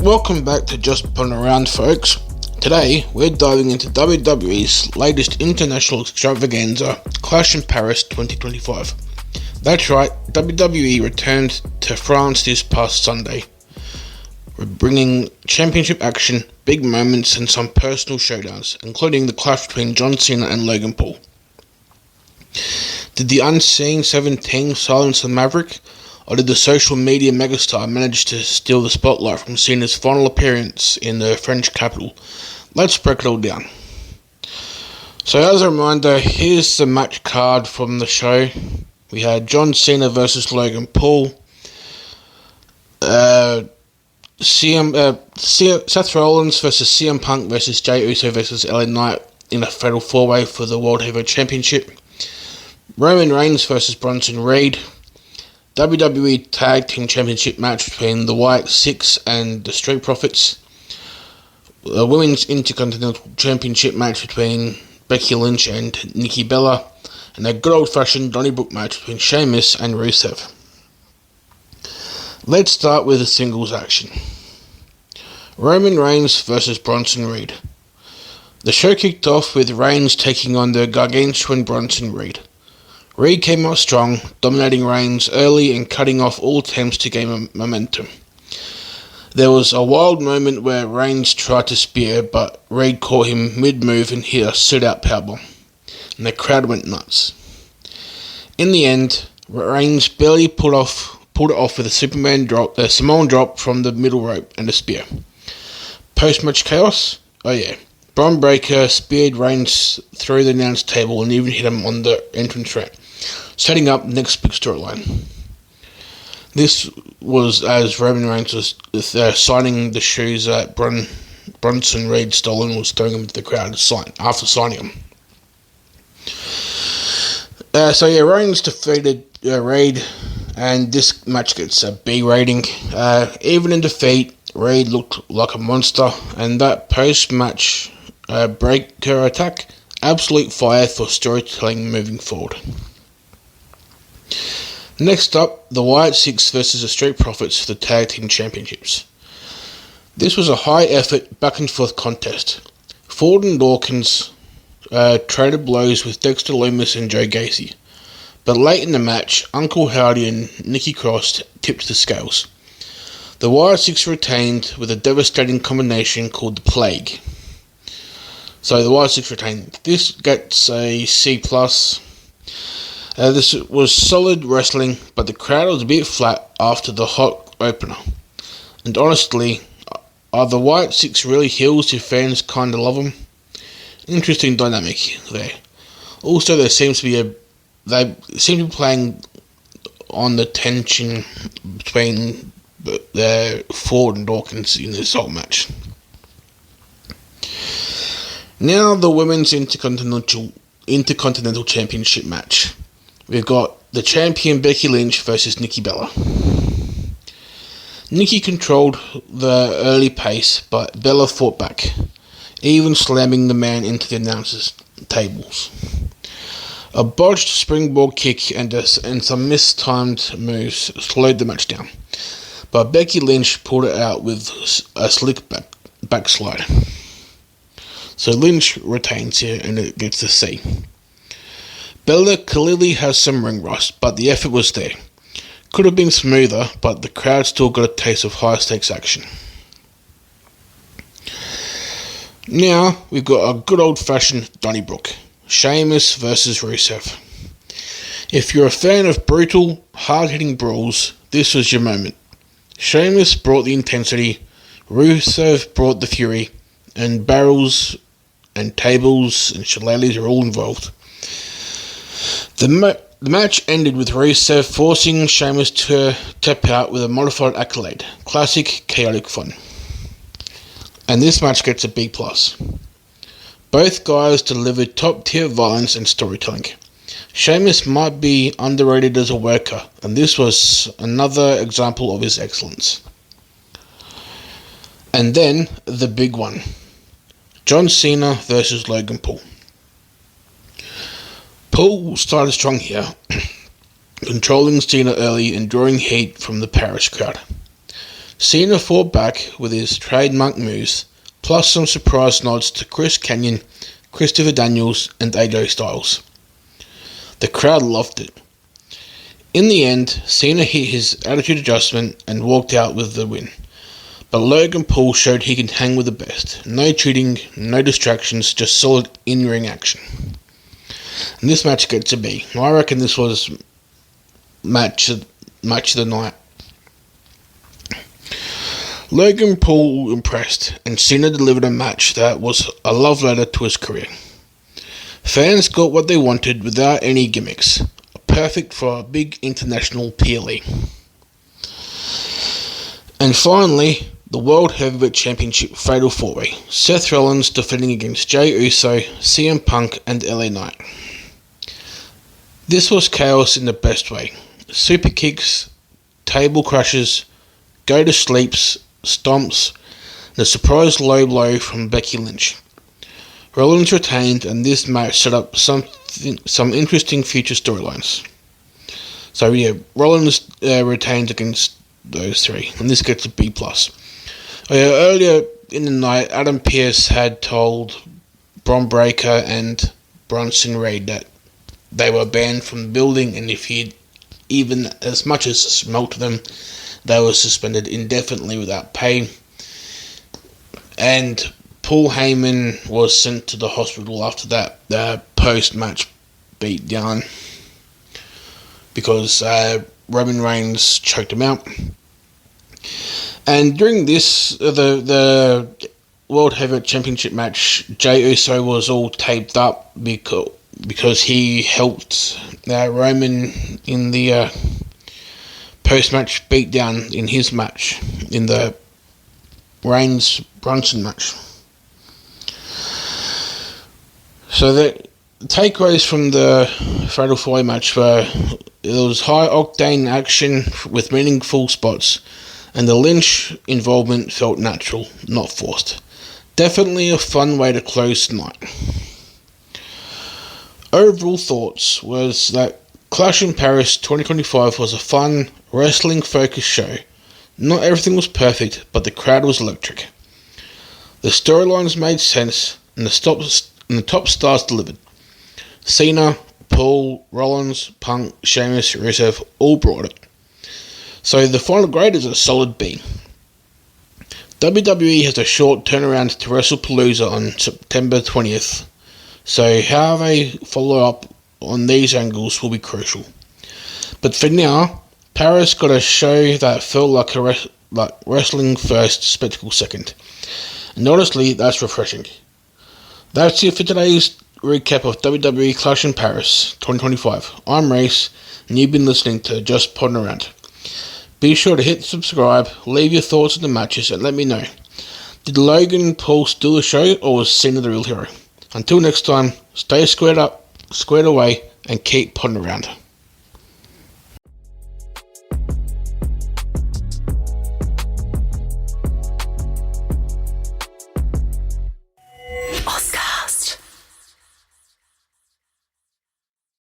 welcome back to Just Putting Around, folks. Today, we're diving into WWE's latest international extravaganza, Clash in Paris 2025. That's right, WWE returned to France this past Sunday. We're bringing championship action, big moments, and some personal showdowns, including the clash between John Cena and Logan Paul. Did the unseen 17 silence the Maverick? Or did the social media megastar manage to steal the spotlight from Cena's final appearance in the French capital? Let's break it all down. So as a reminder, here's the match card from the show. We had John Cena versus Logan Paul. Seth Rollins versus CM Punk versus Jey Uso versus LA Knight in a fatal four-way for the World Heavyweight Championship. Roman Reigns versus Bronson Reed. WWE Tag Team Championship match between the Wyatt Six and the Street Profits. The Women's Intercontinental Championship match between Becky Lynch and Nikki Bella. And a good old-fashioned Donnybrook match between Sheamus and Rusev. Let's start with the singles action. Roman Reigns versus Bronson Reed. The show kicked off with Reigns taking on the gargantuan Bronson Reed. Reed came out strong, dominating Reigns early and cutting off all attempts to gain momentum. There was a wild moment where Reigns tried to spear, but Reed caught him mid-move and hit a sit-out powerbomb, and the crowd went nuts. In the end, Reigns barely pulled it off with a Samoan drop from the middle rope and a spear. Post-match chaos? Oh yeah. Bron Breakker speared Reigns through the announce table and even hit him on the entrance ramp, setting up the next big storyline. This was as Roman Reigns was signing the shoes that Bronson Reed stolen, was throwing them to the crowd after signing them. Reigns defeated Reed, and this match gets a B rating. Even in defeat, Reed looked like a monster, and that post-match Breakker attack, absolute fire for storytelling moving forward. Next up, the Wyatt Six versus the Street Profits for the Tag Team Championships. This was a high-effort, back-and-forth contest. Ford and Dawkins traded blows with Dexter Lumis and Joe Gacy, but late in the match, Uncle Howdy and Nikki Cross tipped the scales. The Wyatt Six retained with a devastating combination called the Plague. So the Wyatt Six retained. This gets a C+. This was solid wrestling, but the crowd was a bit flat after the hot opener. And honestly, are the Wyatt Six really heels if fans kinda love them? Interesting dynamic there. Also, they seem to be playing on the tension between Ford and Dawkins in this whole match. Now the Women's Intercontinental Championship match. We've got the champion Becky Lynch versus Nikki Bella. Nikki controlled the early pace, but Bella fought back, even slamming the man into the announcers' tables. A botched springboard kick and some mistimed moves slowed the match down, but Becky Lynch pulled it out with a slick backslide. So Lynch retains here and it gets a C. Bella clearly has some ring rust, but the effort was there. Could have been smoother, but the crowd still got a taste of high stakes action. Now we've got a good old fashioned Donnybrook. Sheamus versus Rusev. If you're a fan of brutal, hard-hitting brawls, this was your moment. Sheamus brought the intensity, Rusev brought the fury, and barrels and tables and shillelaghs are all involved. The match ended with Rusev forcing Sheamus to tap out with a modified accolade. Classic, chaotic fun. And this match gets a B+. Both guys delivered top-tier violence and storytelling. Sheamus might be underrated as a worker, and this was another example of his excellence. And then, the big one. John Cena versus Logan Paul. Paul started strong here, controlling Cena early and drawing heat from the Paris crowd. Cena fought back with his trademark moves, plus some surprise nods to Chris Kanyon, Christopher Daniels, and AJ Styles. The crowd loved it. In the end, Cena hit his attitude adjustment and walked out with the win. But Logan Paul showed he can hang with the best. No cheating, no distractions, just solid in-ring action. And this match gets a B. I reckon this was match of the night. Logan Paul impressed, and Cena delivered a match that was a love letter to his career. Fans got what they wanted without any gimmicks. Perfect for a big international PLE. And finally, the World Heavyweight Championship Fatal 4-Way. Seth Rollins defending against Jey Uso, CM Punk, and LA Knight. This was chaos in the best way. Super kicks, table crushes, go to sleeps, stomps, and a surprise low blow from Becky Lynch. Rollins retained, and this match set up some interesting future storylines. So yeah, Rollins retained against those three, and this gets a B+. Earlier in the night, Adam Pearce had told Bron Breakker and Bronson Reed that they were banned from the building, and if he'd even as much as smelt them, they were suspended indefinitely without pay. And Paul Heyman was sent to the hospital after that post-match beatdown because Roman Reigns choked him out. And during this, the World Heavyweight Championship match, Jey Uso was all taped up because he helped Roman in the post-match beatdown in his match, in the Reigns-Brunson match. So the takeaways from the Fatal 4-Way match were it was high-octane action with meaningful spots, and the Lynch involvement felt natural, not forced. Definitely a fun way to close tonight. Overall thoughts was that Clash in Paris 2025 was a fun, wrestling-focused show. Not everything was perfect, but the crowd was electric. The storylines made sense, and the top stars delivered. Cena, Paul, Rollins, Punk, Sheamus, Rusev all brought it. So the final grade is a solid B. WWE has a short turnaround to WrestlePalooza on September 20th, so how they follow up on these angles will be crucial. But for now, Paris got a show that felt like wrestling first, spectacle second. And honestly, that's refreshing. That's it for today's recap of WWE Clash in Paris 2025. I'm Race, and you've been listening to Just Podding Around. Be sure to hit subscribe, leave your thoughts on the matches, and let me know. Did Logan Paul steal the show, or was Cena the real hero? Until next time, stay squared away, and keep podding around.